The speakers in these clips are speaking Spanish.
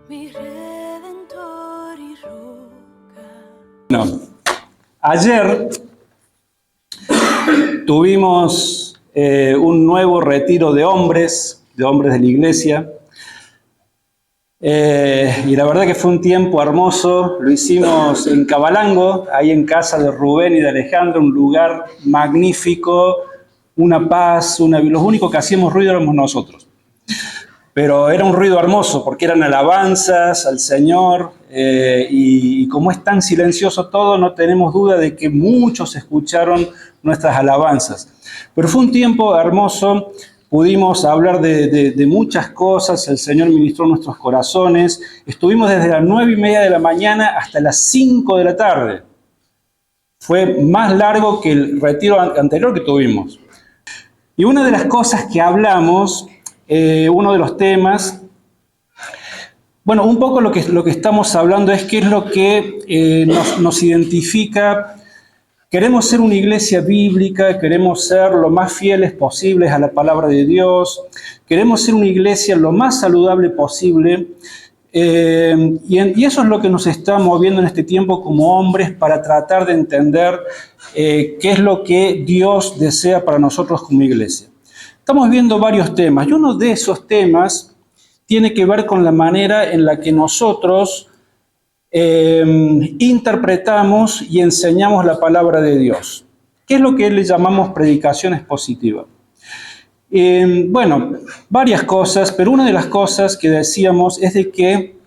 mi redentor y roca. Bueno, ayer tuvimos un nuevo retiro de hombres de la iglesia. Y la verdad que fue un tiempo hermoso. Lo hicimos en Cabalango, ahí en casa de Rubén y de Alejandra, un lugar magnífico, una paz, los únicos que hacíamos ruido éramos nosotros. Pero era un ruido hermoso porque eran alabanzas al Señor y como es tan silencioso todo, no tenemos duda de que muchos escucharon nuestras alabanzas. Pero fue un tiempo hermoso, pudimos hablar de muchas cosas, el Señor ministró nuestros corazones. Estuvimos desde las 9:30 de la mañana hasta las 5 de la tarde. Fue más largo que el retiro anterior que tuvimos. Y una de las cosas que hablamos, uno de los temas, bueno, un poco lo que estamos hablando es qué es lo que nos identifica. Queremos ser una iglesia bíblica, queremos ser lo más fieles posibles a la palabra de Dios, queremos ser una iglesia lo más saludable posible, y eso es lo que nos está moviendo en este tiempo como hombres para tratar de entender qué es lo que Dios desea para nosotros como iglesia. Estamos viendo varios temas y uno de esos temas tiene que ver con la manera en la que nosotros interpretamos y enseñamos la palabra de Dios. ¿Qué es lo que le llamamos predicación expositiva? Bueno, varias cosas, pero una de las cosas que decíamos es de que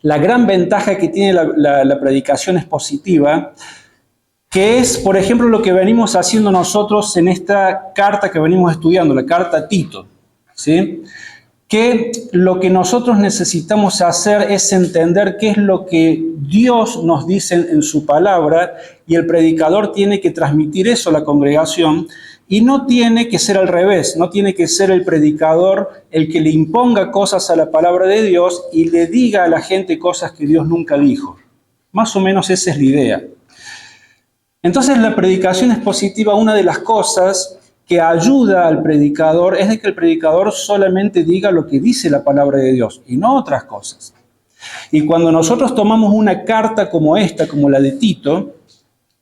la gran ventaja que tiene la predicación expositiva, que es, por ejemplo, lo que venimos haciendo nosotros en esta carta que venimos estudiando, la carta a Tito, ¿sí? Que lo que nosotros necesitamos hacer es entender qué es lo que Dios nos dice en su palabra y el predicador tiene que transmitir eso a la congregación y no tiene que ser al revés, no tiene que ser el predicador el que le imponga cosas a la palabra de Dios y le diga a la gente cosas que Dios nunca dijo. Más o menos esa es la idea. Entonces la predicación expositiva, una de las cosas que ayuda al predicador es de que el predicador solamente diga lo que dice la palabra de Dios y no otras cosas. Y cuando nosotros tomamos una carta como esta, como la de Tito,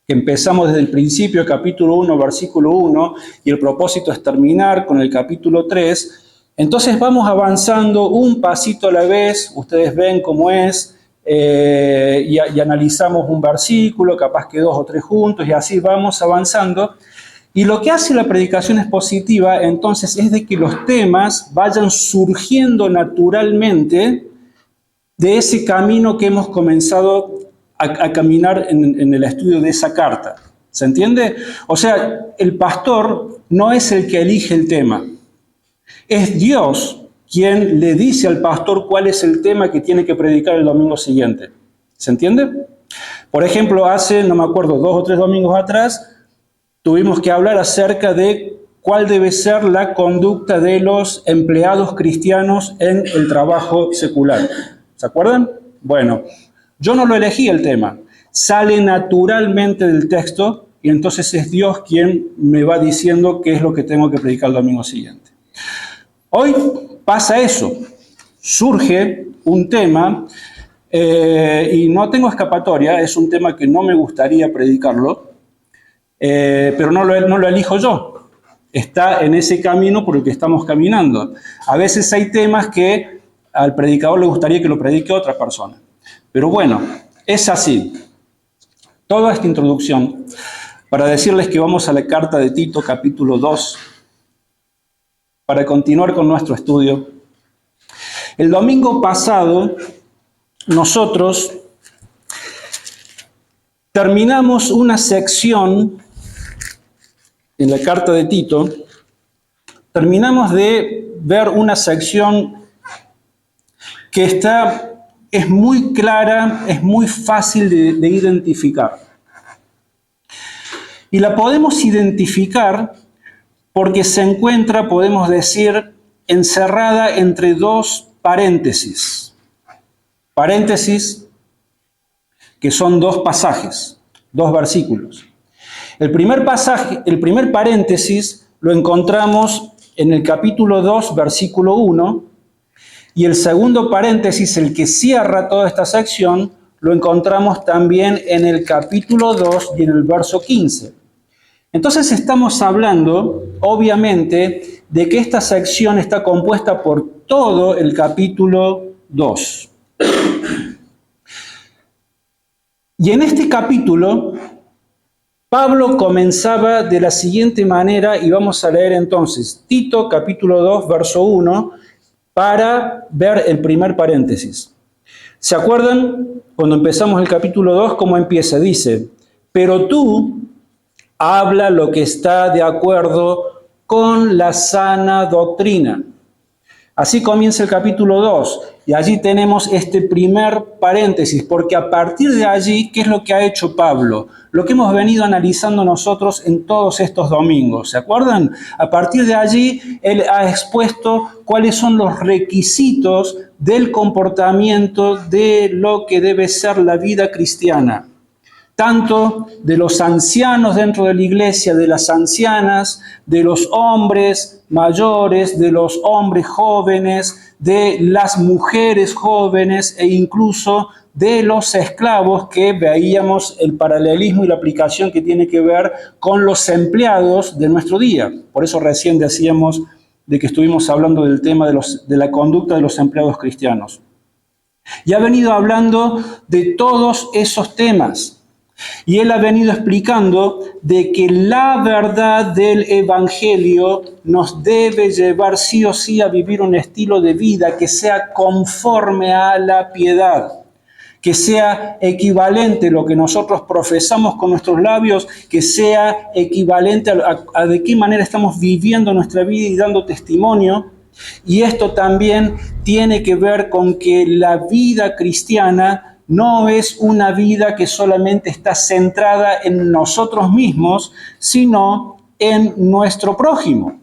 que empezamos desde el principio, capítulo 1, versículo 1, y el propósito es terminar con el capítulo 3, entonces vamos avanzando un pasito a la vez, ustedes ven cómo es, y analizamos un versículo, capaz que 2 o 3 juntos, y así vamos avanzando. Y lo que hace la predicación expositiva, entonces, es de que los temas vayan surgiendo naturalmente de ese camino que hemos comenzado a caminar en el estudio de esa carta. ¿Se entiende? O sea, el pastor no es el que elige el tema. Es Dios quien le dice al pastor cuál es el tema que tiene que predicar el domingo siguiente. ¿Se entiende? Por ejemplo, hace, no me acuerdo, 2 o 3 domingos atrás, tuvimos que hablar acerca de cuál debe ser la conducta de los empleados cristianos en el trabajo secular. ¿Se acuerdan? Bueno, yo no lo elegí el tema. Sale naturalmente del texto y entonces es Dios quien me va diciendo qué es lo que tengo que predicar el domingo siguiente. Hoy pasa eso. Surge un tema y no tengo escapatoria. Es un tema que no me gustaría predicarlo. Pero no lo elijo yo, está en ese camino por el que estamos caminando. A veces hay temas que al predicador le gustaría que lo predique otra persona, pero bueno, es así. Toda esta introducción para decirles que vamos a la carta de Tito, capítulo 2, para continuar con nuestro estudio. El domingo pasado nosotros terminamos una sección en la carta de Tito, terminamos de ver una sección que es muy clara, es muy fácil de identificar. Y la podemos identificar porque se encuentra, podemos decir, encerrada entre 2 paréntesis. Paréntesis que son 2 pasajes, 2 versículos. El primer paréntesis lo encontramos en el capítulo 2, versículo 1, Y el segundo paréntesis, el que cierra toda esta sección, lo encontramos también en el capítulo 2 y en el verso 15. Entonces estamos hablando, obviamente, de que esta sección está compuesta por todo el capítulo 2. Y en este capítulo, Pablo comenzaba de la siguiente manera, y vamos a leer entonces Tito capítulo 2, verso 1, para ver el primer paréntesis. ¿Se acuerdan cuando empezamos el capítulo 2 cómo empieza? Dice, pero tú habla lo que está de acuerdo con la sana doctrina. Así comienza el capítulo 2 y allí tenemos este primer paréntesis, porque a partir de allí, ¿qué es lo que ha hecho Pablo? Lo que hemos venido analizando nosotros en todos estos domingos, ¿se acuerdan? A partir de allí, él ha expuesto cuáles son los requisitos del comportamiento de lo que debe ser la vida cristiana. Tanto de los ancianos dentro de la iglesia, de las ancianas, de los hombres mayores, de los hombres jóvenes, de las mujeres jóvenes e incluso de los esclavos, que veíamos el paralelismo y la aplicación que tiene que ver con los empleados de nuestro día. Por eso recién decíamos de que estuvimos hablando del tema de la conducta de los empleados cristianos. Y ha venido hablando de todos esos temas. Y él ha venido explicando de que la verdad del Evangelio nos debe llevar sí o sí a vivir un estilo de vida que sea conforme a la piedad, que sea equivalente a lo que nosotros profesamos con nuestros labios, que sea equivalente a de qué manera estamos viviendo nuestra vida y dando testimonio. Y esto también tiene que ver con que la vida cristiana no es una vida que solamente está centrada en nosotros mismos, sino en nuestro prójimo.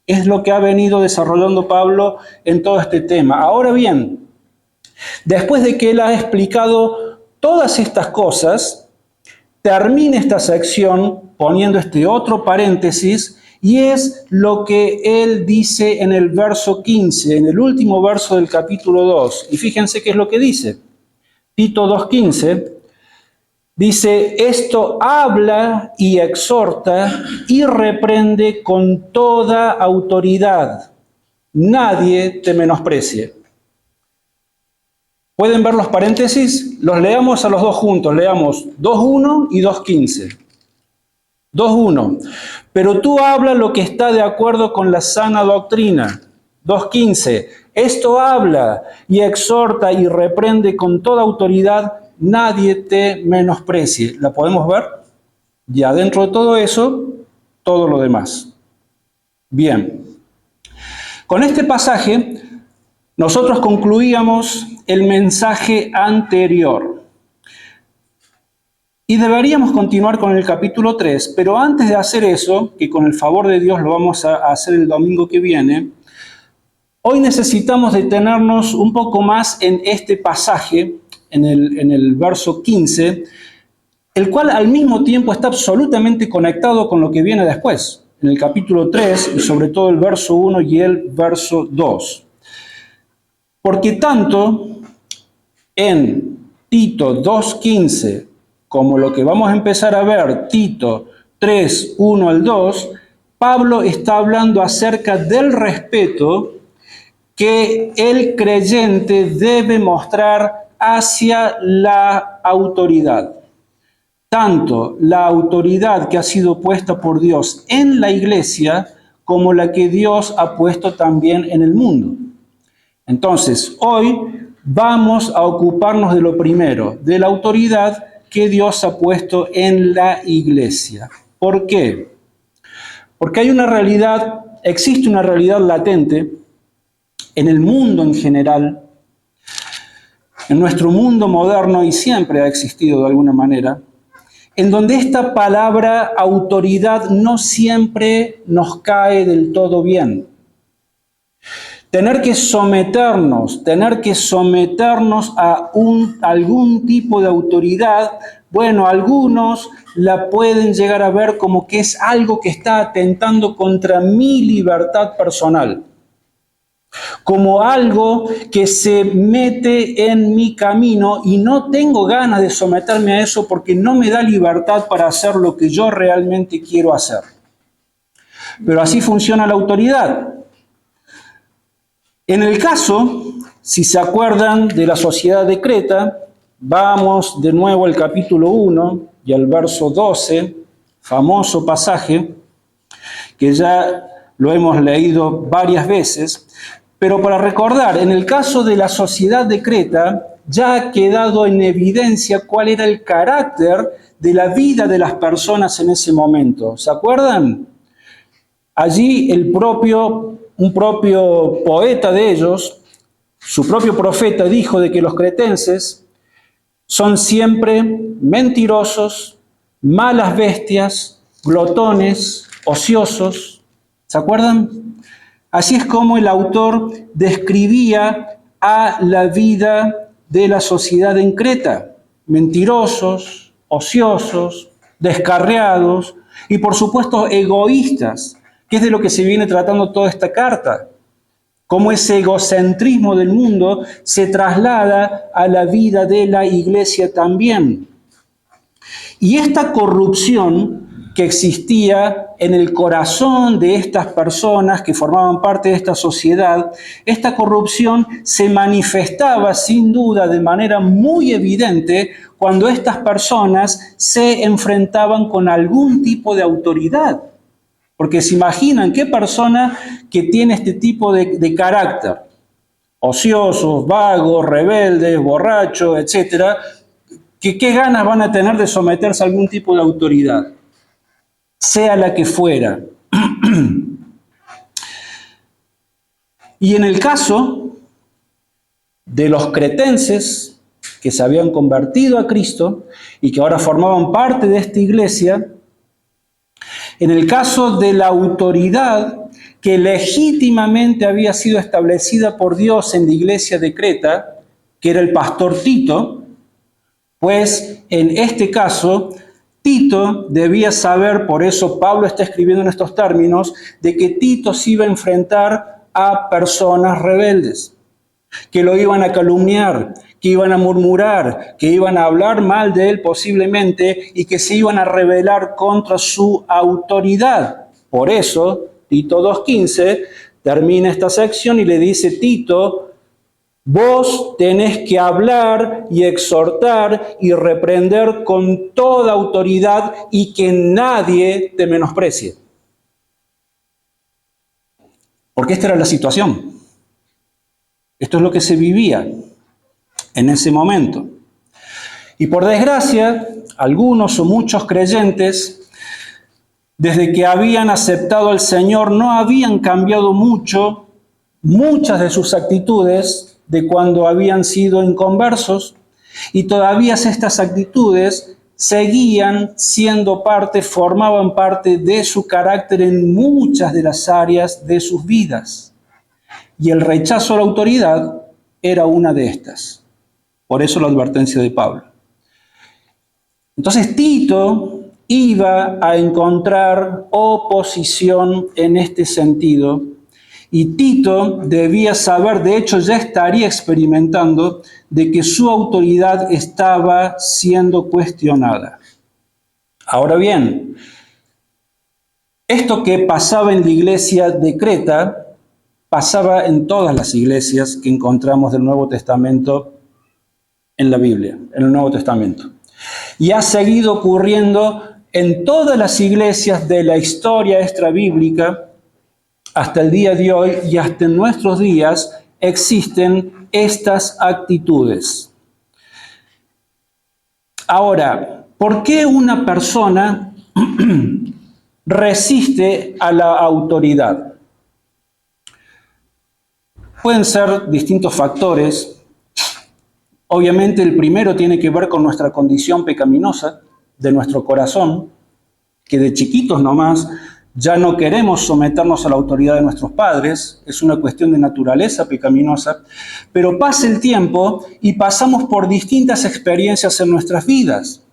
Es lo que ha venido desarrollando Pablo en todo este tema. Ahora bien, después de que él ha explicado todas estas cosas, termina esta sección poniendo este otro paréntesis, y es lo que él dice en el verso 15, en el último verso del capítulo 2. Y fíjense qué es lo que dice. Tito 2:15 dice, esto habla y exhorta y reprende con toda autoridad. Nadie te menosprecie. ¿Pueden ver los paréntesis? Los leamos a los dos juntos. Leamos 2:1 y 2:15. 2:1. Pero tú habla lo que está de acuerdo con la sana doctrina. 2:15. Esto habla y exhorta y reprende con toda autoridad, nadie te menosprecie. ¿La podemos ver? Y adentro de todo eso, todo lo demás. Bien. Con este pasaje, nosotros concluíamos el mensaje anterior. Y deberíamos continuar con el capítulo 3, pero antes de hacer eso, que con el favor de Dios lo vamos a hacer el domingo que viene, hoy necesitamos detenernos un poco más en este pasaje, en el verso 15, el cual al mismo tiempo está absolutamente conectado con lo que viene después, en el capítulo 3, y sobre todo el verso 1 y el verso 2. Porque tanto en Tito 2:15, como lo que vamos a empezar a ver, Tito 3:1 al 2, Pablo está hablando acerca del respeto que el creyente debe mostrar hacia la autoridad. Tanto la autoridad que ha sido puesta por Dios en la iglesia, como la que Dios ha puesto también en el mundo. Entonces, hoy vamos a ocuparnos de lo primero, de la autoridad que Dios ha puesto en la iglesia. ¿Por qué? Porque hay una realidad, existe una realidad latente en el mundo en general, en nuestro mundo moderno, y siempre ha existido de alguna manera, en donde esta palabra autoridad no siempre nos cae del todo bien. Tener que someternos a algún tipo de autoridad, bueno, algunos la pueden llegar a ver como que es algo que está atentando contra mi libertad personal. como algo que se mete en mi camino y no tengo ganas de someterme a eso porque no me da libertad para hacer lo que yo realmente quiero hacer. Pero así funciona la autoridad. En el caso, si se acuerdan de la sociedad de Creta, vamos de nuevo al capítulo 1 y al verso 12, famoso pasaje que ya lo hemos leído varias veces, pero para recordar, en el caso de la sociedad de Creta, ya ha quedado en evidencia cuál era el carácter de la vida de las personas en ese momento. ¿Se acuerdan? Allí un propio poeta de ellos, su propio profeta, dijo de que los cretenses son siempre mentirosos, malas bestias, glotones, ociosos. ¿Se acuerdan? Así es como el autor describía a la vida de la sociedad en Creta. Mentirosos, ociosos, descarriados y por supuesto egoístas, que es de lo que se viene tratando toda esta carta. Cómo ese egocentrismo del mundo se traslada a la vida de la iglesia también. Y esta corrupción que existía en el corazón de estas personas que formaban parte de esta sociedad, esta corrupción se manifestaba sin duda de manera muy evidente cuando estas personas se enfrentaban con algún tipo de autoridad. Porque se imaginan qué persona que tiene este tipo de carácter, ociosos, vagos, rebeldes, borrachos, etcétera, qué ganas van a tener de someterse a algún tipo de autoridad, sea la que fuera. Y en el caso de los cretenses que se habían convertido a Cristo y que ahora formaban parte de esta iglesia, en el caso de la autoridad que legítimamente había sido establecida por Dios en la iglesia de Creta, que era el pastor Tito, pues en este caso Tito debía saber, por eso Pablo está escribiendo en estos términos, de que Tito se iba a enfrentar a personas rebeldes, que lo iban a calumniar, que iban a murmurar, que iban a hablar mal de él posiblemente y que se iban a rebelar contra su autoridad. Por eso, Tito 2:15 termina esta sección y le dice: Tito, vos tenés que hablar y exhortar y reprender con toda autoridad y que nadie te menosprecie. Porque esta era la situación. Esto es lo que se vivía en ese momento. Y por desgracia, algunos o muchos creyentes, desde que habían aceptado al Señor, no habían cambiado muchas de sus actitudes de cuando habían sido inconversos, y todavía estas actitudes seguían siendo formaban parte de su carácter en muchas de las áreas de sus vidas. Y el rechazo a la autoridad era una de estas. Por eso la advertencia de Pablo. Entonces Tito iba a encontrar oposición en este sentido, y Tito debía saber, de hecho ya estaría experimentando, de que su autoridad estaba siendo cuestionada. Ahora bien, esto que pasaba en la iglesia de Creta, pasaba en todas las iglesias que encontramos del Nuevo Testamento en la Biblia, en el Nuevo Testamento. Y ha seguido ocurriendo en todas las iglesias de la historia extrabíblica hasta el día de hoy, y hasta en nuestros días existen estas actitudes. Ahora, ¿por qué una persona resiste a la autoridad? Pueden ser distintos factores. Obviamente el primero tiene que ver con nuestra condición pecaminosa de nuestro corazón, que de chiquitos nomás ya no queremos someternos a la autoridad de nuestros padres, es una cuestión de naturaleza pecaminosa, pero pasa el tiempo y pasamos por distintas experiencias en nuestras vidas.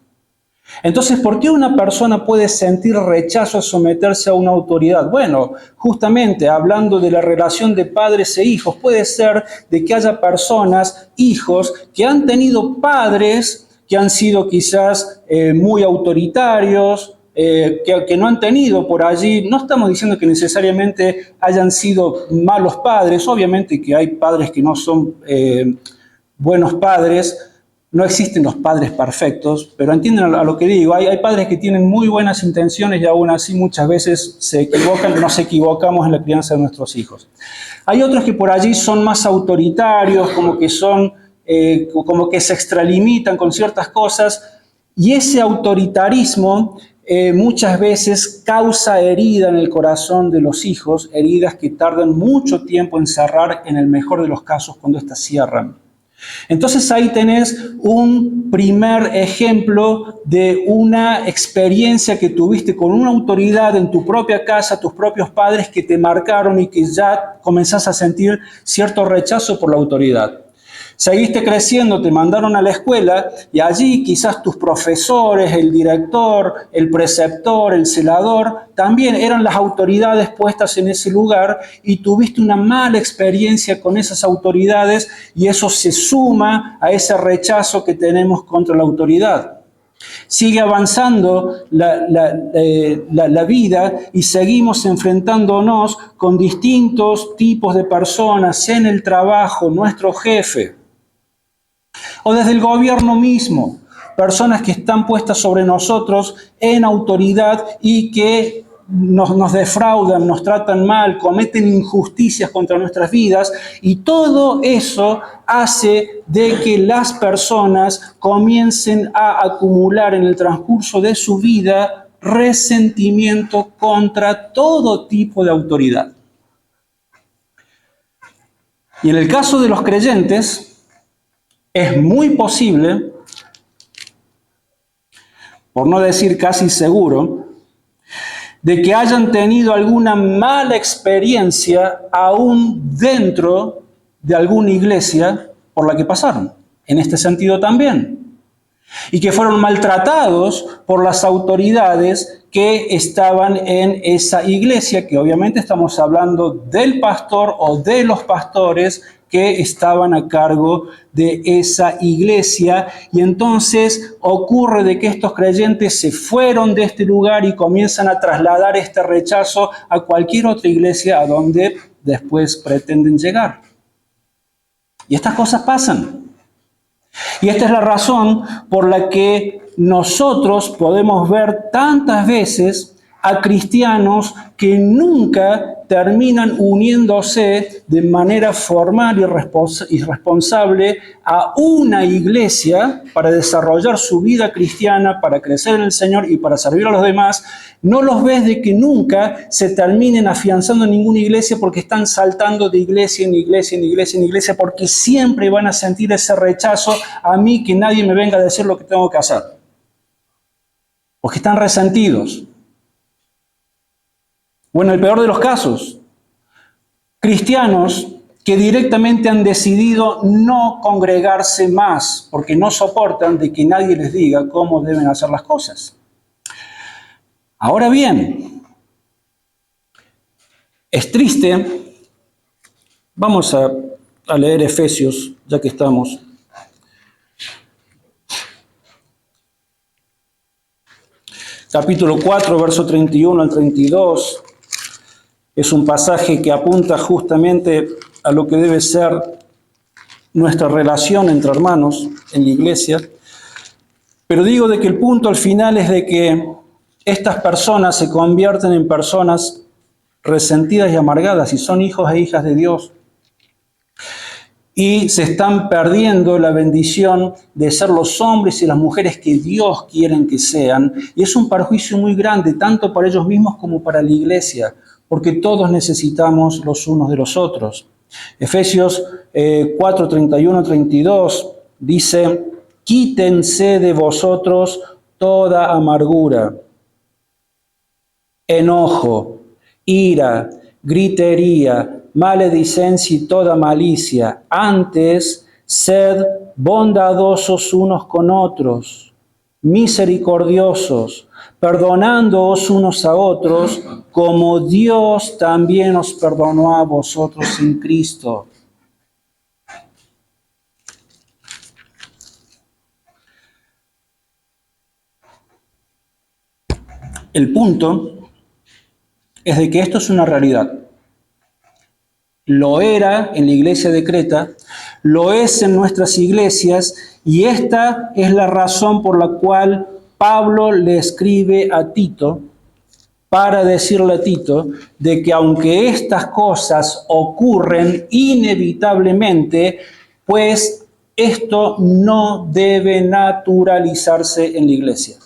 Entonces, ¿por qué una persona puede sentir rechazo a someterse a una autoridad? Bueno, justamente hablando de la relación de padres e hijos, puede ser de que haya personas, hijos, que han tenido padres que han sido quizás muy autoritarios, que no han tenido por allí, no estamos diciendo que necesariamente hayan sido malos padres, obviamente que hay padres que no son buenos padres. No existen los padres perfectos, pero entienden a lo que digo. Hay padres que tienen muy buenas intenciones y aún así muchas veces se equivocan, nos equivocamos en la crianza de nuestros hijos. Hay otros que por allí son más autoritarios, como que se extralimitan con ciertas cosas, y ese autoritarismo muchas veces causa herida en el corazón de los hijos, heridas que tardan mucho tiempo en cerrar, en el mejor de los casos, cuando éstas cierran. Entonces ahí tenés un primer ejemplo de una experiencia que tuviste con una autoridad en tu propia casa, tus propios padres que te marcaron y que ya comenzás a sentir cierto rechazo por la autoridad. Seguiste creciendo, te mandaron a la escuela y allí quizás tus profesores, el director, el preceptor, el celador, también eran las autoridades puestas en ese lugar y tuviste una mala experiencia con esas autoridades y eso se suma a ese rechazo que tenemos contra la autoridad. Sigue avanzando la vida y seguimos enfrentándonos con distintos tipos de personas en el trabajo, nuestro jefe, o desde el gobierno mismo, personas que están puestas sobre nosotros en autoridad y que nos defraudan, nos tratan mal, cometen injusticias contra nuestras vidas, y todo eso hace de que las personas comiencen a acumular en el transcurso de su vida resentimiento contra todo tipo de autoridad. Y en el caso de los creyentes, es muy posible, por no decir casi seguro, de que hayan tenido alguna mala experiencia aún dentro de alguna iglesia por la que pasaron, en este sentido también, y que fueron maltratados por las autoridades que estaban en esa iglesia, que obviamente estamos hablando del pastor o de los pastores que estaban a cargo de esa iglesia, y entonces ocurre de que estos creyentes se fueron de este lugar y comienzan a trasladar este rechazo a cualquier otra iglesia a donde después pretenden llegar. Y estas cosas pasan. Y esta es la razón por la que nosotros podemos ver tantas veces a cristianos que nunca terminan uniéndose de manera formal y responsable a una iglesia para desarrollar su vida cristiana, para crecer en el Señor y para servir a los demás. No los ves de que nunca se terminen afianzando en ninguna iglesia porque están saltando de iglesia en iglesia, en iglesia, en iglesia, porque siempre van a sentir ese rechazo a mí, que nadie me venga a decir lo que tengo que hacer. Porque están resentidos. O en el peor de los casos, cristianos que directamente han decidido no congregarse más porque no soportan de que nadie les diga cómo deben hacer las cosas. Ahora bien, es triste. Vamos a leer Efesios, ya que estamos. Capítulo 4, verso 31 al 32. Es un pasaje que apunta justamente a lo que debe ser nuestra relación entre hermanos en la iglesia. Pero digo de que el punto al final es de que estas personas se convierten en personas resentidas y amargadas y son hijos e hijas de Dios. Y se están perdiendo la bendición de ser los hombres y las mujeres que Dios quiere que sean. Y es un perjuicio muy grande, tanto para ellos mismos como para la iglesia, porque todos necesitamos los unos de los otros. Efesios 4, 31, 32 dice: quítense de vosotros toda amargura, enojo, ira, gritería, maledicencia y toda malicia. Antes, sed bondadosos unos con otros, misericordiosos, perdonándoos unos a otros, como Dios también os perdonó a vosotros en Cristo. El punto es de que esto es una realidad. Lo era en la iglesia de Creta, lo es en nuestras iglesias, y esta es la razón por la cual Pablo le escribe a Tito para decirle a Tito de que aunque estas cosas ocurren inevitablemente, pues esto no debe naturalizarse en la iglesia.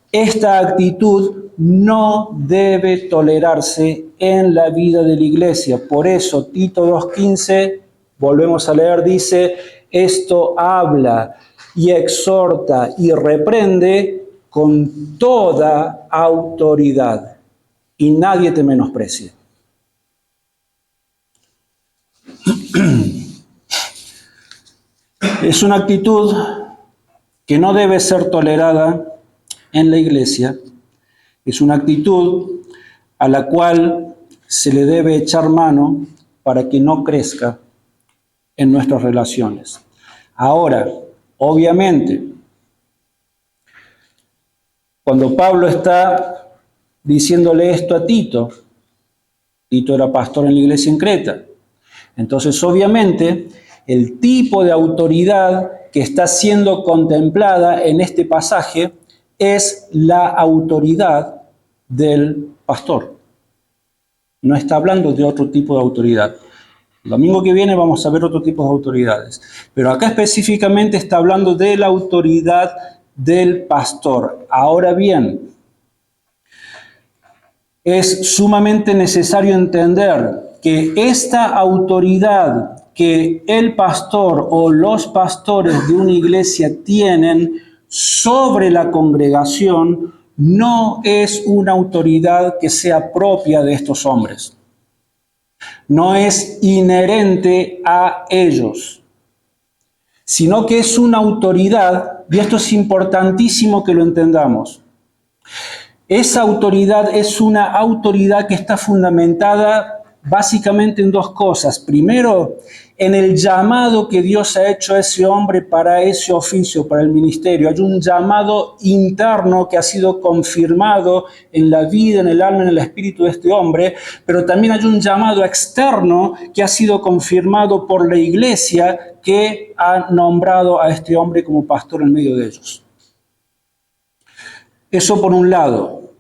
Esta actitud no debe tolerarse en la vida de la iglesia. Por eso Tito 2:15, volvemos a leer, dice, esto habla y exhorta y reprende con toda autoridad, y nadie te menosprecie. Es una actitud que no debe ser tolerada en la iglesia, es una actitud a la cual se le debe echar mano para que no crezca en nuestras relaciones. Ahora, obviamente, cuando Pablo está diciéndole esto a Tito, Tito era pastor en la iglesia en Creta, entonces obviamente el tipo de autoridad que está siendo contemplada en este pasaje es la autoridad del pastor. No está hablando de otro tipo de autoridad. El domingo que viene vamos a ver otro tipo de autoridades. Pero acá específicamente está hablando de la autoridad del pastor. Ahora bien, es sumamente necesario entender que esta autoridad que el pastor o los pastores de una iglesia tienen sobre la congregación no es una autoridad que sea propia de estos hombres. No es inherente a ellos, sino que es una autoridad, y esto es importantísimo que lo entendamos. Esa autoridad es una autoridad que está fundamentada básicamente en dos cosas. Primero, en el llamado que Dios ha hecho a ese hombre para ese oficio, para el ministerio. Hay un llamado interno que ha sido confirmado en la vida, en el alma, en el espíritu de este hombre, pero también hay un llamado externo que ha sido confirmado por la iglesia que ha nombrado a este hombre como pastor en medio de ellos. Eso por un lado.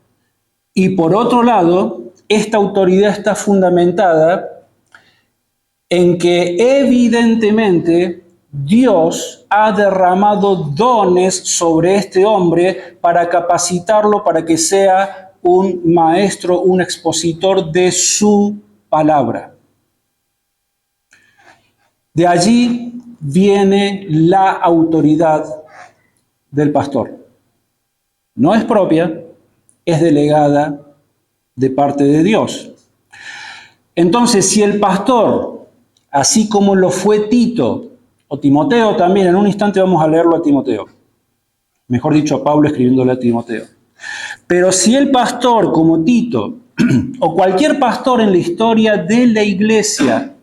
Y por otro lado, esta autoridad está fundamentada en que evidentemente Dios ha derramado dones sobre este hombre para capacitarlo para que sea un maestro, un expositor de su palabra. De allí viene la autoridad del pastor. No es propia, es delegada de parte de Dios. Entonces, si el pastor, así como lo fue Tito, o Timoteo también, en un instante vamos a leerlo a Timoteo, mejor dicho a Pablo escribiéndole a Timoteo, pero si el pastor como Tito, o cualquier pastor en la historia de la iglesia,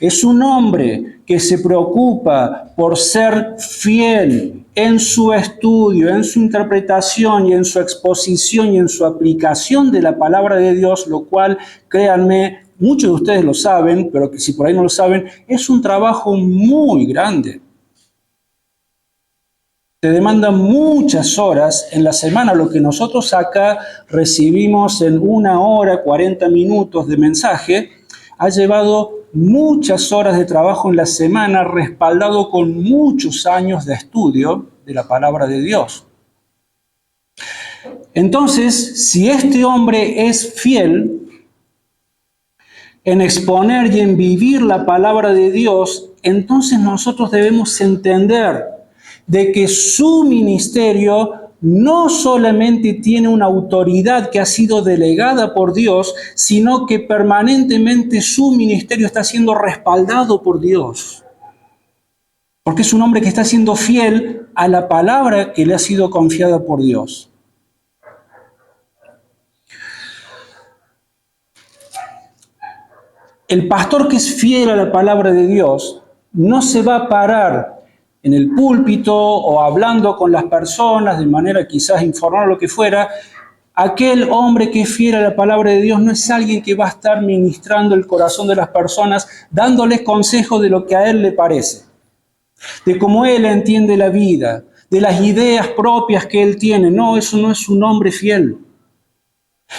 es un hombre que se preocupa por ser fiel en su estudio, en su interpretación y en su exposición y en su aplicación de la palabra de Dios, lo cual, créanme, muchos de ustedes lo saben, pero que si por ahí no lo saben, es un trabajo muy grande. Te demanda muchas horas en la semana. Lo que nosotros acá recibimos en 1 hora, 40 minutos de mensaje, ha llevado muchas horas de trabajo en la semana, respaldado con muchos años de estudio de la palabra de Dios. Entonces, si este hombre es fiel en exponer y en vivir la palabra de Dios, entonces nosotros debemos entender de que su ministerio no solamente tiene una autoridad que ha sido delegada por Dios, sino que permanentemente su ministerio está siendo respaldado por Dios. Porque es un hombre que está siendo fiel a la palabra que le ha sido confiada por Dios. El pastor que es fiel a la palabra de Dios no se va a parar en el púlpito o hablando con las personas de manera quizás informal o lo que fuera. Aquel hombre que es fiel a la palabra de Dios no es alguien que va a estar ministrando el corazón de las personas, dándoles consejos de lo que a él le parece, de cómo él entiende la vida, de las ideas propias que él tiene. No, eso no es un hombre fiel.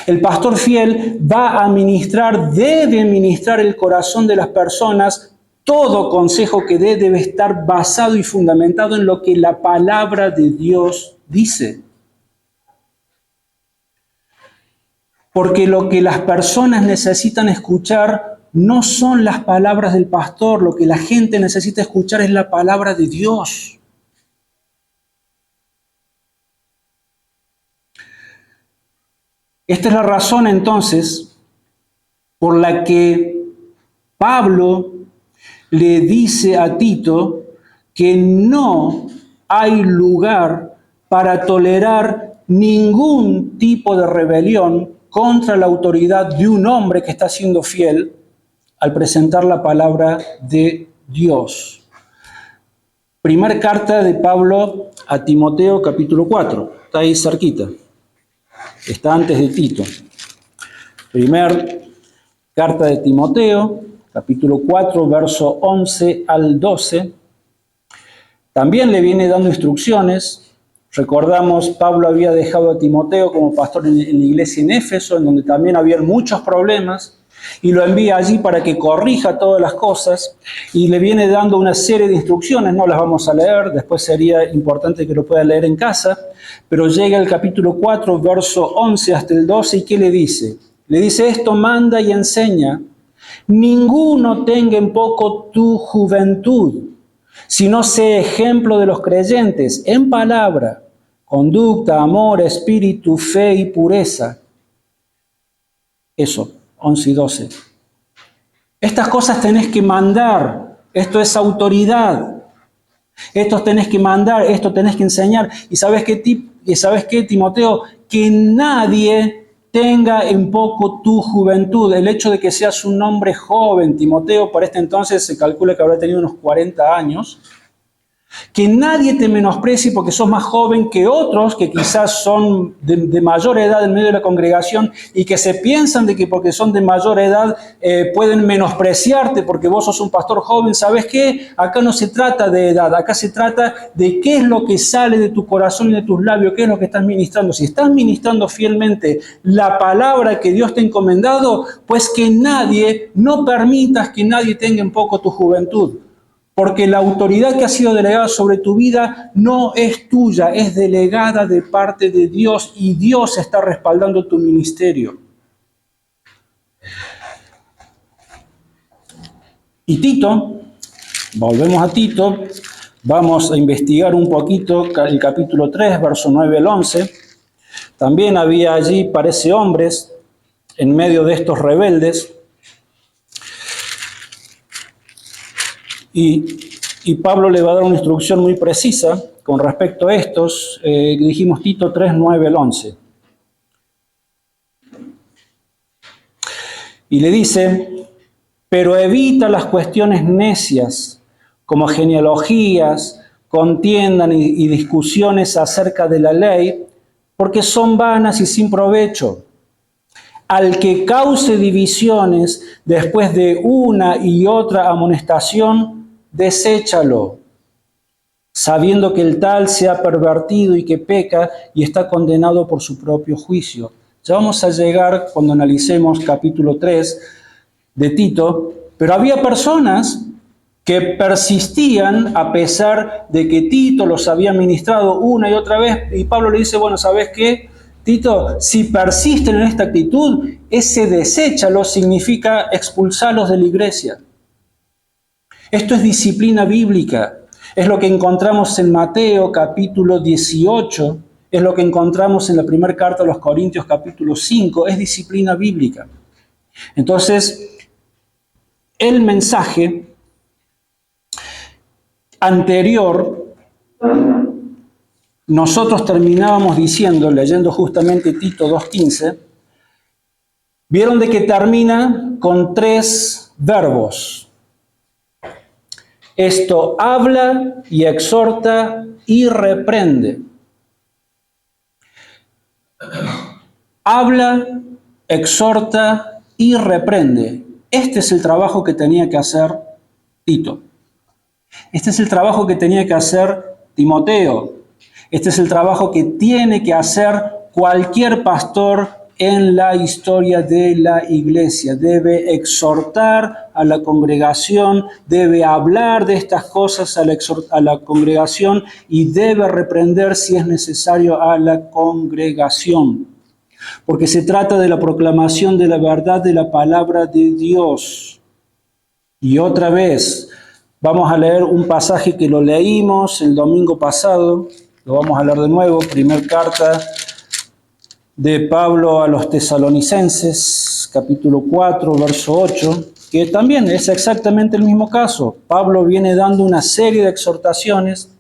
El pastor fiel va a ministrar, debe ministrar el corazón de las personas. Todo consejo que dé debe estar basado y fundamentado en lo que la palabra de Dios dice. Porque lo que las personas necesitan escuchar no son las palabras del pastor, lo que la gente necesita escuchar es la palabra de Dios. Esta es la razón entonces por la que Pablo le dice a Tito que no hay lugar para tolerar ningún tipo de rebelión contra la autoridad de un hombre que está siendo fiel al presentar la palabra de Dios. Primer carta de Pablo a Timoteo, capítulo 4. Está ahí cerquita. Está antes de Tito. Primer carta de Timoteo, capítulo 4, verso 11 al 12. También le viene dando instrucciones. Recordamos, Pablo había dejado a Timoteo como pastor en la iglesia en Éfeso, en donde también había muchos problemas, y lo envía allí para que corrija todas las cosas, y le viene dando una serie de instrucciones. No las vamos a leer, después sería importante que lo pueda leer en casa, pero llega el capítulo 4, verso 11 hasta el 12, ¿y qué le dice? Le dice: esto manda y enseña, ninguno tenga en poco tu juventud, sino sé ejemplo de los creyentes en palabra, conducta, amor, espíritu, fe y pureza. Eso, 11 y 12. Estas cosas tenés que mandar. Esto es autoridad. Esto tenés que mandar, esto tenés que enseñar. ¿Y sabes qué, Timoteo? Que nadie tenga en poco tu juventud. El hecho de que seas un hombre joven, Timoteo, por este entonces se calcula que habrá tenido unos 40 años. Que nadie te menosprecie porque sos más joven que otros que quizás son de mayor edad en medio de la congregación y que se piensan de que porque son de mayor edad pueden menospreciarte porque vos sos un pastor joven. ¿Sabes qué? Acá no se trata de edad, acá se trata de qué es lo que sale de tu corazón y de tus labios, qué es lo que estás ministrando. Si estás ministrando fielmente la palabra que Dios te ha encomendado, pues que nadie, no permitas que nadie tenga en poco tu juventud. Porque la autoridad que ha sido delegada sobre tu vida no es tuya, es delegada de parte de Dios y Dios está respaldando tu ministerio. Y Tito, volvemos a Tito, vamos a investigar un poquito el capítulo 3, verso 9 al 11. También había allí, parece, hombres en medio de estos rebeldes. Y Pablo le va a dar una instrucción muy precisa con respecto a estos. Dijimos Tito 3, 9 al 11. Y le dice: pero evita las cuestiones necias, como genealogías, contiendas y discusiones acerca de la ley, porque son vanas y sin provecho. Al que cause divisiones después de una y otra amonestación, deséchalo, sabiendo que el tal se ha pervertido y que peca y está condenado por su propio juicio. Ya vamos a llegar cuando analicemos capítulo 3 de Tito, pero había personas que persistían a pesar de que Tito los había ministrado una y otra vez, y Pablo le dice: bueno, ¿sabes qué, Tito? Si persisten en esta actitud, ese deséchalo significa expulsarlos de la iglesia. Esto es disciplina bíblica. Es lo que encontramos en Mateo capítulo 18, es lo que encontramos en la primera carta a los Corintios capítulo 5, es disciplina bíblica. Entonces, el mensaje anterior, nosotros terminábamos diciendo, leyendo justamente Tito 2:15, vieron de que termina con 3 verbos. Esto habla y exhorta y reprende. Habla, exhorta y reprende. Este es el trabajo que tenía que hacer Tito. Este es el trabajo que tenía que hacer Timoteo. Este es el trabajo que tiene que hacer cualquier pastor en la historia de la iglesia. Debe exhortar a la congregación, debe hablar de estas cosas a la congregación y debe reprender si es necesario a la congregación. Porque se trata de la proclamación de la verdad de la palabra de Dios. Y otra vez, vamos a leer un pasaje que lo leímos el domingo pasado, lo vamos a leer de nuevo, primera carta de Pablo a los Tesalonicenses, capítulo 4, verso 8, que también es exactamente el mismo caso. Pablo viene dando una serie de exhortaciones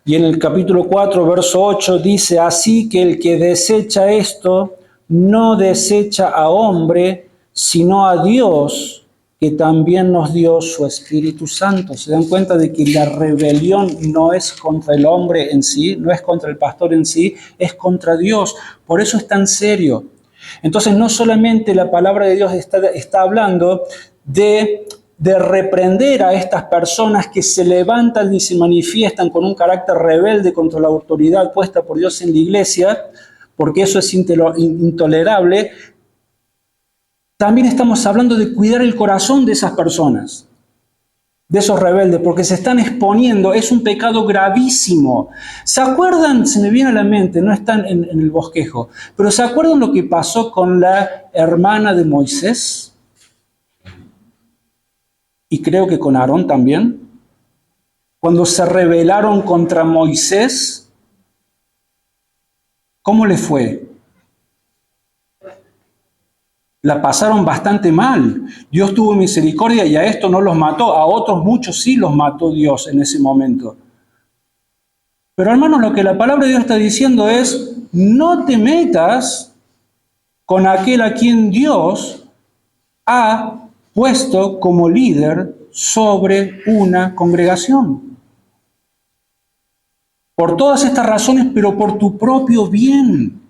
y en el capítulo 4, verso 8 dice: así que el que desecha esto, no desecha a hombre, sino a Dios, que también nos dio su Espíritu Santo. Se dan cuenta de que la rebelión no es contra el hombre en sí, no es contra el pastor en sí, es contra Dios. Por eso es tan serio. Entonces no solamente la palabra de Dios está hablando de reprender a estas personas que se levantan y se manifiestan con un carácter rebelde contra la autoridad puesta por Dios en la iglesia, porque eso es intolerable. También estamos hablando de cuidar el corazón de esas personas, de esos rebeldes, porque se están exponiendo. Es un pecado gravísimo. ¿Se acuerdan? Se me viene a la mente, no están en el bosquejo, pero ¿se acuerdan lo que pasó con la hermana de Moisés? Y creo que con Aarón también. Cuando se rebelaron contra Moisés, ¿cómo le fue? La pasaron bastante mal. Dios tuvo misericordia y a estos no los mató. A otros muchos sí los mató Dios en ese momento. Pero hermanos, lo que la palabra de Dios está diciendo es: no te metas con aquel a quien Dios ha puesto como líder sobre una congregación. Por todas estas razones, pero por tu propio bien.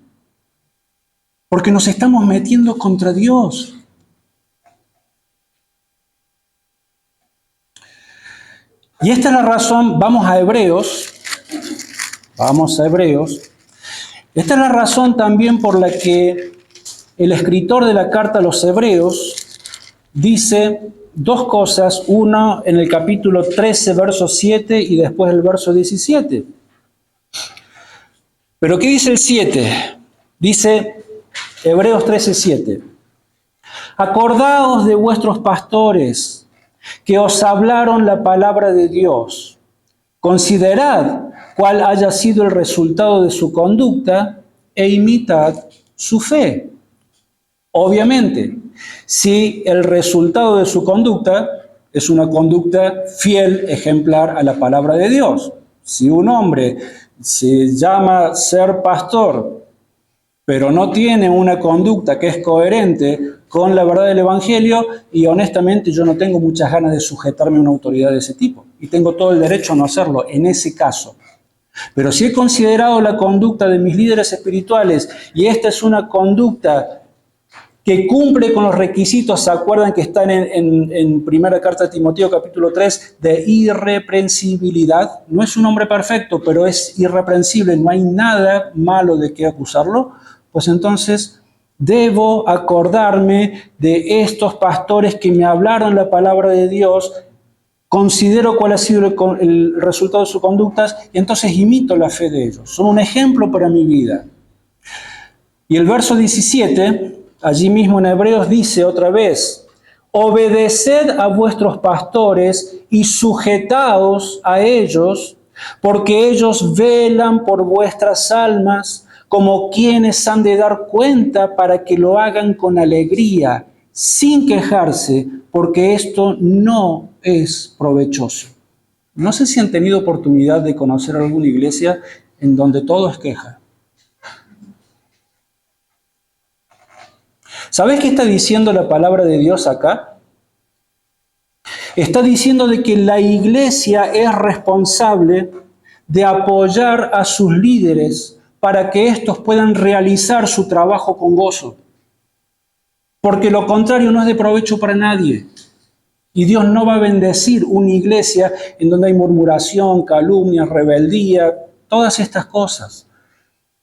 Porque nos estamos metiendo contra Dios. Y esta es la razón, vamos a Hebreos. Esta es la razón también por la que el escritor de la carta a los Hebreos dice 2 cosas, una en el capítulo 13, verso 7 y después el verso 17. Pero ¿qué dice el 7? Dice Hebreos 13, 7. Acordaos de vuestros pastores que os hablaron la palabra de Dios. Considerad cuál haya sido el resultado de su conducta e imitad su fe. Obviamente, si el resultado de su conducta es una conducta fiel, ejemplar a la palabra de Dios. Si un hombre se llama ser pastor, pero no tiene una conducta que es coherente con la verdad del Evangelio, y honestamente yo no tengo muchas ganas de sujetarme a una autoridad de ese tipo, y tengo todo el derecho a no hacerlo en ese caso. Pero si he considerado la conducta de mis líderes espirituales, y esta es una conducta que cumple con los requisitos, ¿se acuerdan que están en primera carta de Timoteo, capítulo 3, de irreprensibilidad? No es un hombre perfecto, pero es irreprensible, no hay nada malo de qué acusarlo. Pues entonces debo acordarme de estos pastores que me hablaron la palabra de Dios, considero cuál ha sido el resultado de sus conductas y entonces imito la fe de ellos. Son un ejemplo para mi vida. Y el verso 17, allí mismo en Hebreos, dice otra vez: obedeced a vuestros pastores y sujetaos a ellos, porque ellos velan por vuestras almas, como quienes han de dar cuenta, para que lo hagan con alegría, sin quejarse, porque esto no es provechoso. No sé si han tenido oportunidad de conocer alguna iglesia en donde todo es queja. ¿Sabés qué está diciendo la palabra de Dios acá? Está diciendo de que la iglesia es responsable de apoyar a sus líderes para que éstos puedan realizar su trabajo con gozo. Porque lo contrario no es de provecho para nadie. Y Dios no va a bendecir una iglesia en donde hay murmuración, calumnia, rebeldía, todas estas cosas.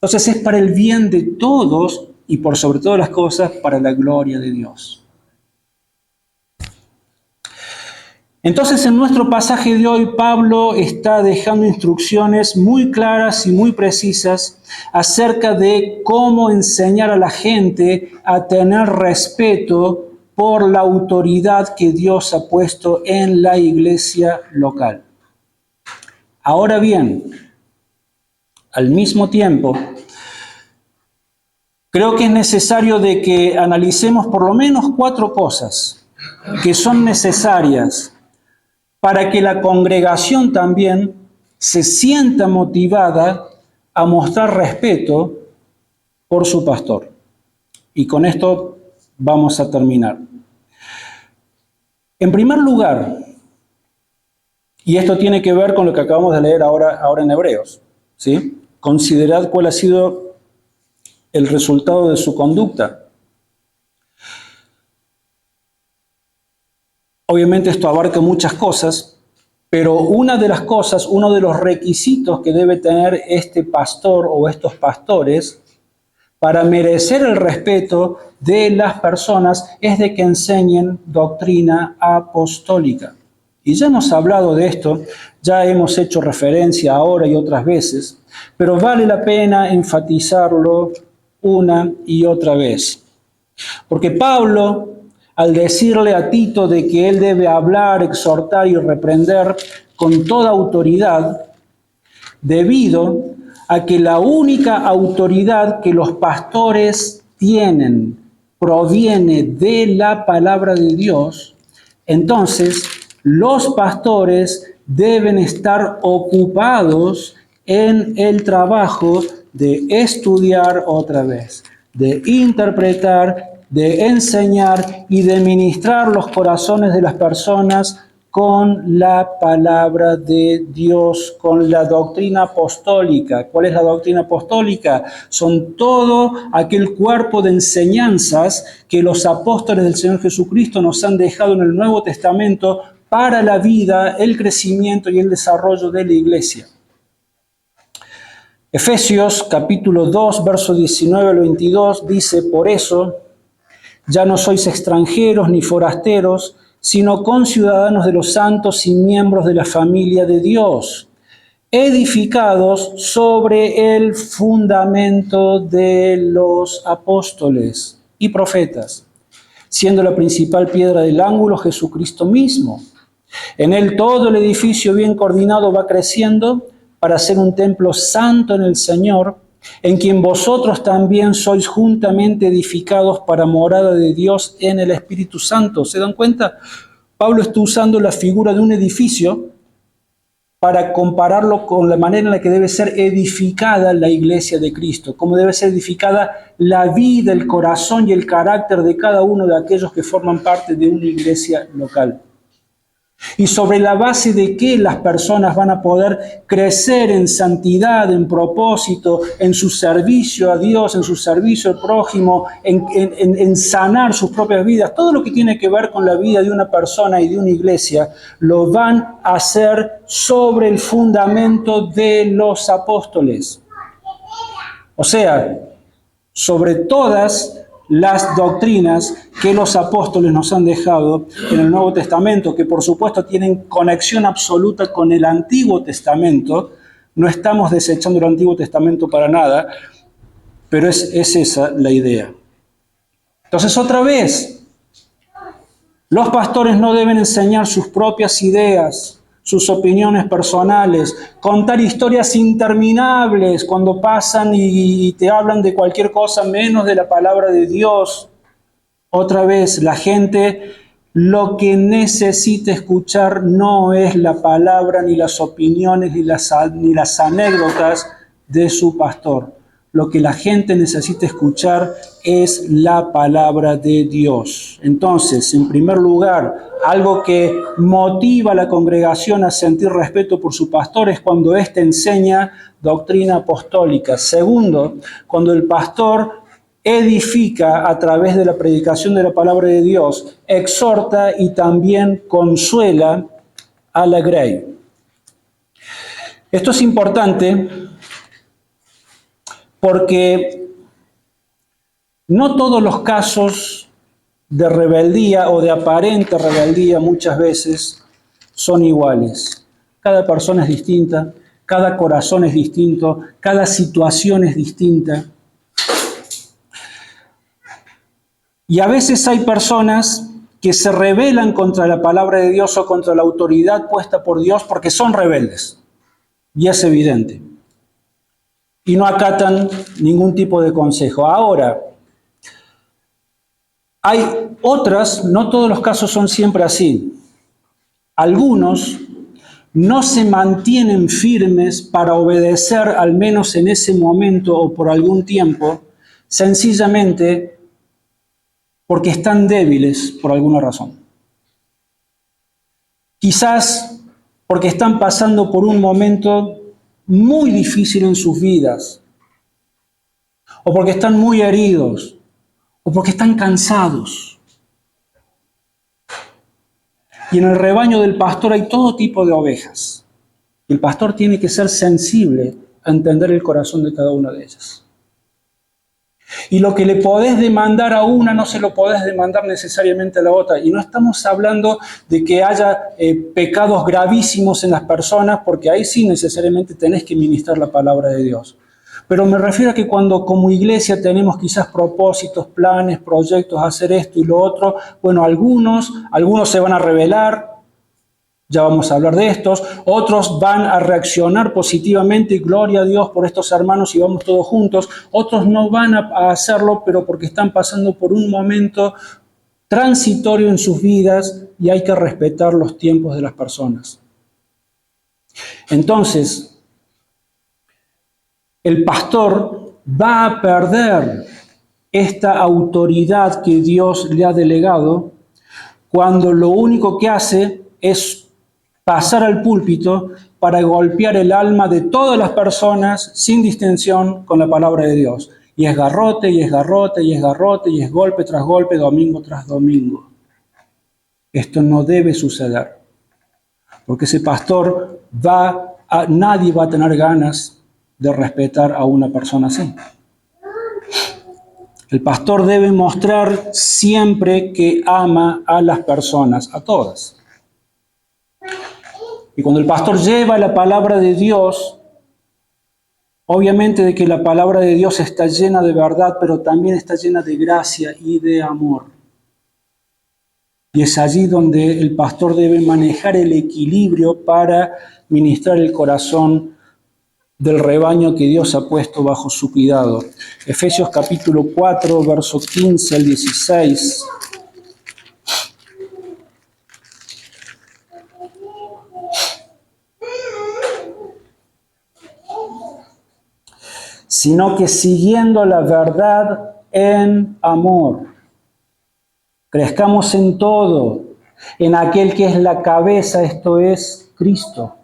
Entonces es para el bien de todos y por sobre todas las cosas para la gloria de Dios. Entonces en nuestro pasaje de hoy Pablo está dejando instrucciones muy claras y muy precisas acerca de cómo enseñar a la gente a tener respeto por la autoridad que Dios ha puesto en la iglesia local. Ahora bien, al mismo tiempo, creo que es necesario de que analicemos por lo menos 4 cosas que son necesarias para que la congregación también se sienta motivada a mostrar respeto por su pastor. Y con esto vamos a terminar. En primer lugar, y esto tiene que ver con lo que acabamos de leer ahora en Hebreos, ¿sí? Considerad cuál ha sido el resultado de su conducta. Obviamente esto abarca muchas cosas, pero una de las cosas, uno de los requisitos que debe tener este pastor o estos pastores para merecer el respeto de las personas es de que enseñen doctrina apostólica. Y ya hemos hablado de esto, ya hemos hecho referencia ahora y otras veces, pero vale la pena enfatizarlo una y otra vez. Porque Pablo, al decirle a Tito de que él debe hablar, exhortar y reprender con toda autoridad, debido a que la única autoridad que los pastores tienen proviene de la palabra de Dios, entonces los pastores deben estar ocupados en el trabajo de estudiar otra vez, de interpretar, de enseñar y de ministrar los corazones de las personas con la palabra de Dios, con la doctrina apostólica. ¿Cuál es la doctrina apostólica? Son todo aquel cuerpo de enseñanzas que los apóstoles del Señor Jesucristo nos han dejado en el Nuevo Testamento para la vida, el crecimiento y el desarrollo de la iglesia. Efesios capítulo 2, verso 19 al 22 dice: por eso ya no sois extranjeros ni forasteros, sino conciudadanos de los santos y miembros de la familia de Dios, edificados sobre el fundamento de los apóstoles y profetas, siendo la principal piedra del ángulo Jesucristo mismo. En él todo el edificio bien coordinado va creciendo para ser un templo santo en el Señor, en quien vosotros también sois juntamente edificados para morada de Dios en el Espíritu Santo. ¿Se dan cuenta? Pablo está usando la figura de un edificio para compararlo con la manera en la que debe ser edificada la iglesia de Cristo, cómo debe ser edificada la vida, el corazón y el carácter de cada uno de aquellos que forman parte de una iglesia local. Y sobre la base de que las personas van a poder crecer en santidad, en propósito, en su servicio a Dios, en su servicio al prójimo, en sanar sus propias vidas. Todo lo que tiene que ver con la vida de una persona y de una iglesia, lo van a hacer sobre el fundamento de los apóstoles. O sea, sobre todas las doctrinas que los apóstoles nos han dejado en el Nuevo Testamento, que por supuesto tienen conexión absoluta con el Antiguo Testamento. No estamos desechando el Antiguo Testamento para nada, pero es esa la idea. Entonces, otra vez, los pastores no deben enseñar sus propias ideas, sus opiniones personales, contar historias interminables cuando pasan y te hablan de cualquier cosa menos de la palabra de Dios, Otra vez, la gente lo que necesita escuchar no es la palabra, ni las opiniones, ni las anécdotas de su pastor. Lo que la gente necesita escuchar es la palabra de Dios. Entonces, en primer lugar, algo que motiva a la congregación a sentir respeto por su pastor es cuando éste enseña doctrina apostólica. Segundo, cuando el pastor edifica a través de la predicación de la palabra de Dios, exhorta y también consuela a la grey. Esto es importante porque no todos los casos de rebeldía o de aparente rebeldía muchas veces son iguales. Cada persona es distinta, cada corazón es distinto, cada situación es distinta. Y a veces hay personas que se rebelan contra la palabra de Dios o contra la autoridad puesta por Dios porque son rebeldes. Y es evidente. Y no acatan ningún tipo de consejo. Ahora, hay otras, no todos los casos son siempre así. Algunos no se mantienen firmes para obedecer, al menos en ese momento o por algún tiempo, sencillamente porque están débiles por alguna razón. Quizás porque están pasando por un momento muy difícil en sus vidas, o porque están muy heridos, o porque están cansados. Y en el rebaño del pastor hay todo tipo de ovejas. El pastor tiene que ser sensible a entender el corazón de cada una de ellas. Y lo que le podés demandar a una no se lo podés demandar necesariamente a la otra. Y no estamos hablando de que haya pecados gravísimos en las personas, porque ahí sí necesariamente tenés que ministrar la palabra de Dios. Pero me refiero a que cuando como iglesia tenemos quizás propósitos, planes, proyectos, hacer esto y lo otro, bueno, algunos se van a rebelar. Ya vamos a hablar de estos. Otros van a reaccionar positivamente, gloria a Dios por estos hermanos y vamos todos juntos. Otros no van a hacerlo, pero porque están pasando por un momento transitorio en sus vidas y hay que respetar los tiempos de las personas. Entonces, el pastor va a perder esta autoridad que Dios le ha delegado cuando lo único que hace es pasar al púlpito para golpear el alma de todas las personas sin distinción con la palabra de Dios. Y es garrote, y es garrote, y es garrote, y es golpe tras golpe, domingo tras domingo. Esto no debe suceder, porque ese pastor nadie va a tener ganas de respetar a una persona así. El pastor debe mostrar siempre que ama a las personas, a todas. Y cuando el pastor lleva la palabra de Dios, obviamente de que la palabra de Dios está llena de verdad, pero también está llena de gracia y de amor. Y es allí donde el pastor debe manejar el equilibrio para ministrar el corazón del rebaño que Dios ha puesto bajo su cuidado. Efesios capítulo 4, verso 15 al 16. Sino que siguiendo la verdad en amor, crezcamos en todo, en aquel que es la cabeza, esto es Cristo,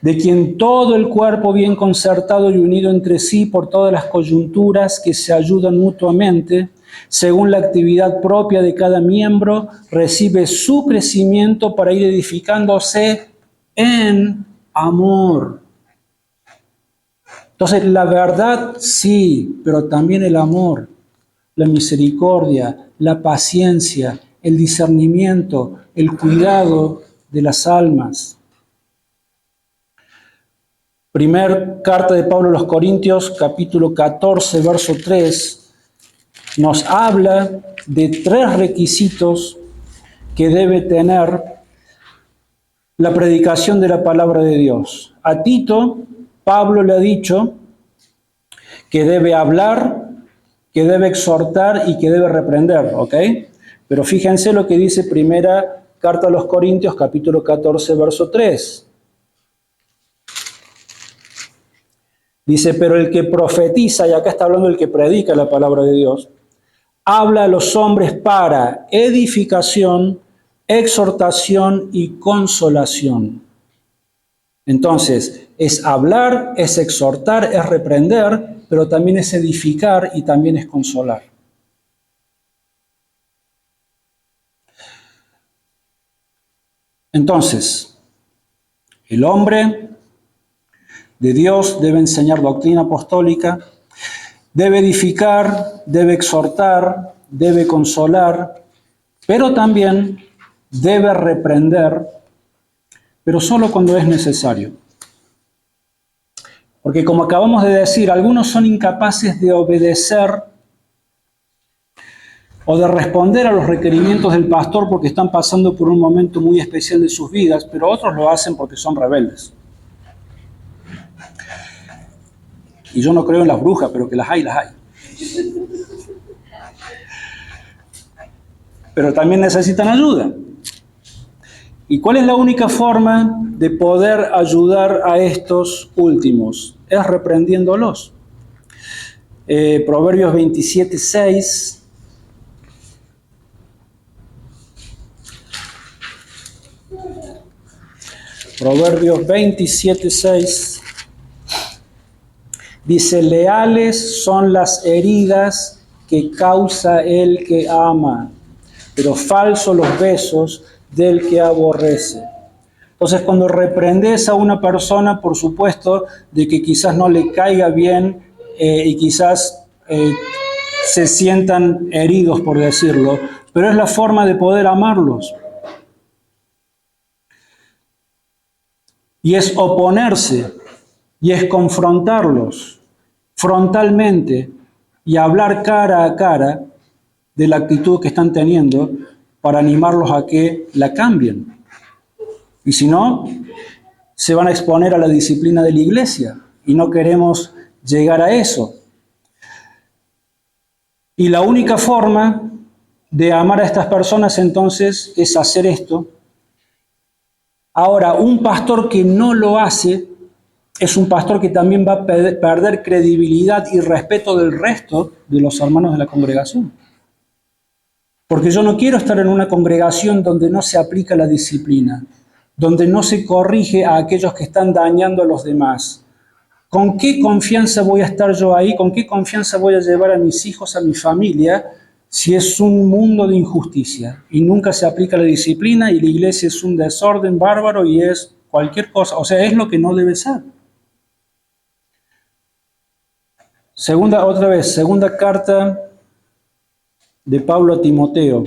de quien todo el cuerpo bien concertado y unido entre sí por todas las coyunturas que se ayudan mutuamente, según la actividad propia de cada miembro, recibe su crecimiento para ir edificándose en amor. Entonces, la verdad sí, pero también el amor, la misericordia, la paciencia, el discernimiento, el cuidado de las almas. Primer carta de Pablo a los Corintios, capítulo 14, verso 3, nos habla de 3 requisitos que debe tener la predicación de la palabra de Dios. A Tito, Pablo le ha dicho que debe hablar, que debe exhortar y que debe reprender, ¿ok? Pero fíjense lo que dice primera carta a los Corintios, capítulo 14, verso 3. Dice, pero el que profetiza, y acá está hablando el que predica la palabra de Dios, habla a los hombres para edificación, exhortación y consolación. Entonces, es hablar, es exhortar, es reprender, pero también es edificar y también es consolar. Entonces, el hombre de Dios debe enseñar doctrina apostólica, debe edificar, debe exhortar, debe consolar, pero también debe reprender, pero solo cuando es necesario. Porque como acabamos de decir, algunos son incapaces de obedecer o de responder a los requerimientos del pastor porque están pasando por un momento muy especial de sus vidas, pero otros lo hacen porque son rebeldes. Y yo no creo en las brujas, pero que las hay, las hay. Pero también necesitan ayuda. ¿Y cuál es la única forma de poder ayudar a estos últimos? Es reprendiéndolos. Proverbios 27, 6. Proverbios 27, 6. Dice, leales son las heridas que causa el que ama, pero falsos los besos del que aborrece. Entonces, cuando reprendes a una persona, por supuesto, de que quizás no le caiga bien y quizás se sientan heridos, por decirlo, pero es la forma de poder amarlos. Y es oponerse, y es confrontarlos frontalmente y hablar cara a cara de la actitud que están teniendo para animarlos a que la cambien. Y si no, se van a exponer a la disciplina de la iglesia y no queremos llegar a eso. Y la única forma de amar a estas personas entonces es hacer esto. Ahora, un pastor que no lo hace es un pastor que también va a perder credibilidad y respeto del resto de los hermanos de la congregación. Porque yo no quiero estar en una congregación donde no se aplica la disciplina, donde no se corrige a aquellos que están dañando a los demás. ¿Con qué confianza voy a estar yo ahí? ¿Con qué confianza voy a llevar a mis hijos, a mi familia, si es un mundo de injusticia y nunca se aplica la disciplina y la iglesia es un desorden bárbaro y es cualquier cosa? O sea, es lo que no debe ser. Segunda carta de Pablo a Timoteo.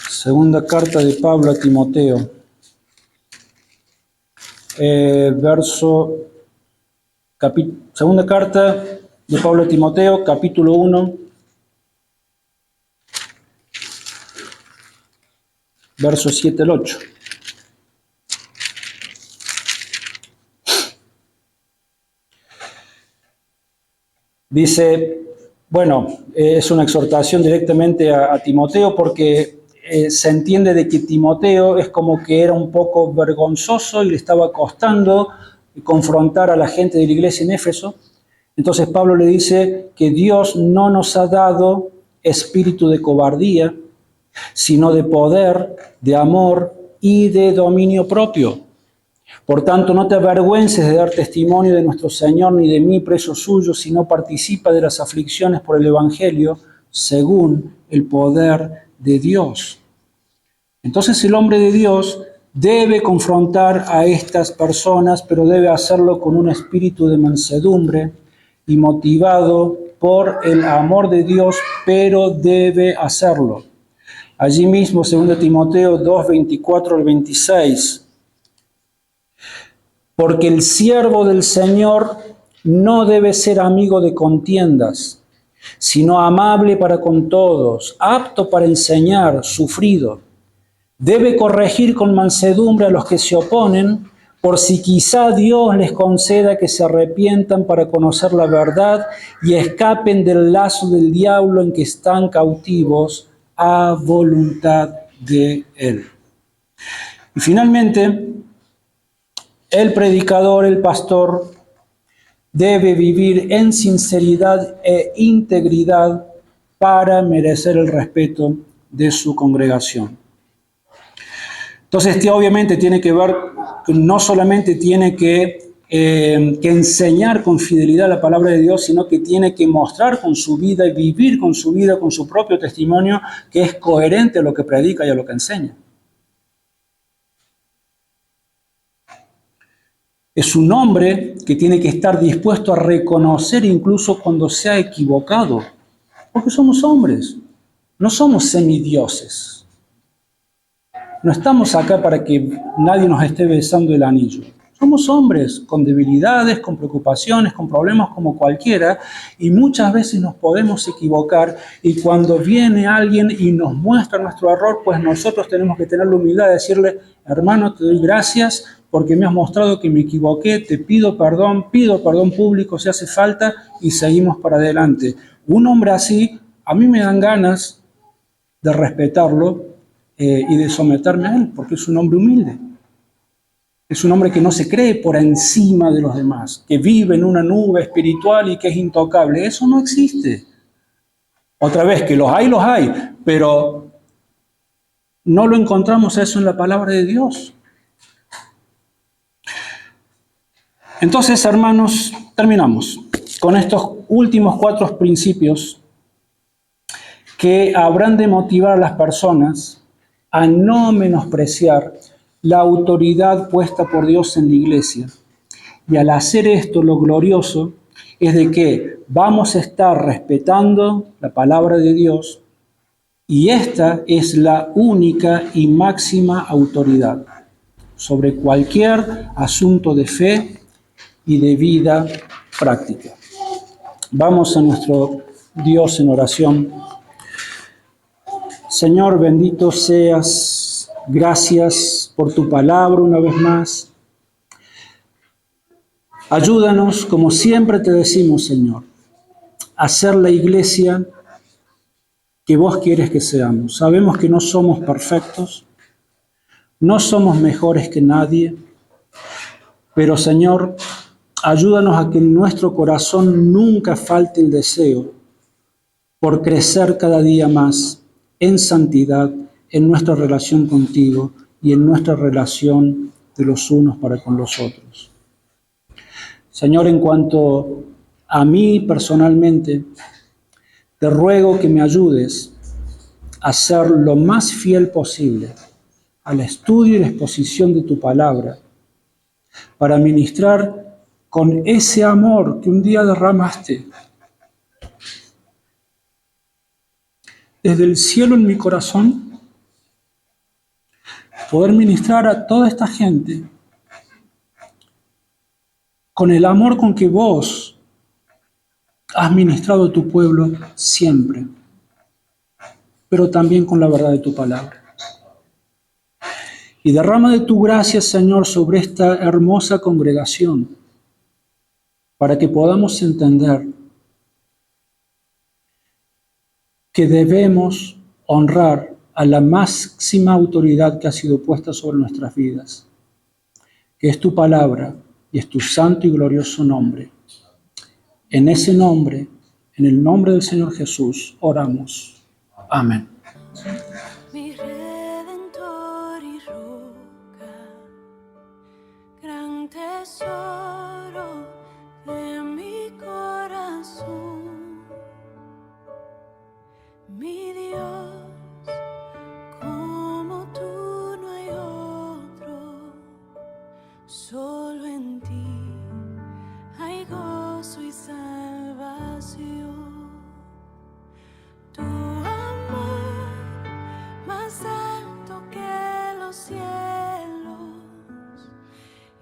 Segunda carta de Pablo a Timoteo. Segunda carta de Pablo a Timoteo, capítulo 1, versos 7 al 8. Dice, es una exhortación directamente a Timoteo porque se entiende de que Timoteo es como que era un poco vergonzoso y le estaba costando confrontar a la gente de la iglesia en Éfeso. Entonces Pablo le dice que Dios no nos ha dado espíritu de cobardía, sino de poder, de amor y de dominio propio. Por tanto, no te avergüences de dar testimonio de nuestro Señor ni de mí, preso suyo, sino participa de las aflicciones por el Evangelio según el poder de Dios. Entonces el hombre de Dios debe confrontar a estas personas, pero debe hacerlo con un espíritu de mansedumbre y motivado por el amor de Dios, pero debe hacerlo. Allí mismo, 2 Timoteo 2, 24 al 26. Porque el siervo del Señor no debe ser amigo de contiendas, sino amable para con todos, apto para enseñar, sufrido. Debe corregir con mansedumbre a los que se oponen, por si quizá Dios les conceda que se arrepientan para conocer la verdad y escapen del lazo del diablo en que están cautivos a voluntad de Él. Y finalmente, el predicador, el pastor, debe vivir en sinceridad e integridad para merecer el respeto de su congregación. Entonces, obviamente tiene que ver, no solamente tiene que enseñar con fidelidad la palabra de Dios, sino que tiene que mostrar con su vida y vivir con su vida, con su propio testimonio, que es coherente a lo que predica y a lo que enseña. Es un hombre que tiene que estar dispuesto a reconocer incluso cuando se ha equivocado, porque somos hombres, no somos semidioses. No estamos acá para que nadie nos esté besando el anillo. Somos hombres con debilidades, con preocupaciones, con problemas como cualquiera, y muchas veces nos podemos equivocar, y cuando viene alguien y nos muestra nuestro error, pues nosotros tenemos que tener la humildad de decirle: hermano, te doy gracias porque me has mostrado que me equivoqué, te pido perdón público si hace falta, y seguimos para adelante. Un hombre así, a mí me dan ganas de respetarlo y de someterme a él, porque es un hombre humilde. Es un hombre que no se cree por encima de los demás, que vive en una nube espiritual y que es intocable. Eso no existe. Otra vez, que los hay, pero no lo encontramos eso en la palabra de Dios. Entonces, hermanos, terminamos con estos últimos 4 principios que habrán de motivar a las personas a no menospreciar la autoridad puesta por Dios en la iglesia. Y al hacer esto, lo glorioso es de que vamos a estar respetando la palabra de Dios, y esta es la única y máxima autoridad sobre cualquier asunto de fe y de vida práctica. Vamos a nuestro Dios en oración. Señor, bendito seas. Gracias por tu palabra una vez más. Ayúdanos, como siempre te decimos, Señor, a ser la iglesia que vos quieres que seamos. Sabemos que no somos perfectos, no somos mejores que nadie, pero, Señor, ayúdanos a que en nuestro corazón nunca falte el deseo por crecer cada día más en santidad, en nuestra relación contigo y en nuestra relación de los unos para con los otros. Señor, en cuanto a mí personalmente, te ruego que me ayudes a ser lo más fiel posible al estudio y la exposición de tu palabra, para ministrar con ese amor que un día derramaste desde el cielo en mi corazón, poder ministrar a toda esta gente con el amor con que vos has ministrado a tu pueblo siempre, pero también con la verdad de tu palabra. Y derrama de tu gracia, Señor, sobre esta hermosa congregación, para que podamos entender que debemos honrar a la máxima autoridad que ha sido puesta sobre nuestras vidas, que es tu palabra y es tu santo y glorioso nombre. En ese nombre, en el nombre del Señor Jesús, oramos. Amén. Mi Redentor y roca, gran tesoro de mi corazón, mi Dios, como tú no hay otro, solo en ti hay gozo y salvación. Tu amor más alto que los cielos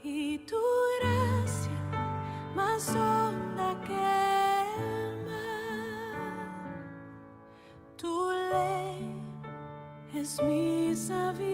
y tu gracia más honda que el mar. Tu ley es mi sabiduría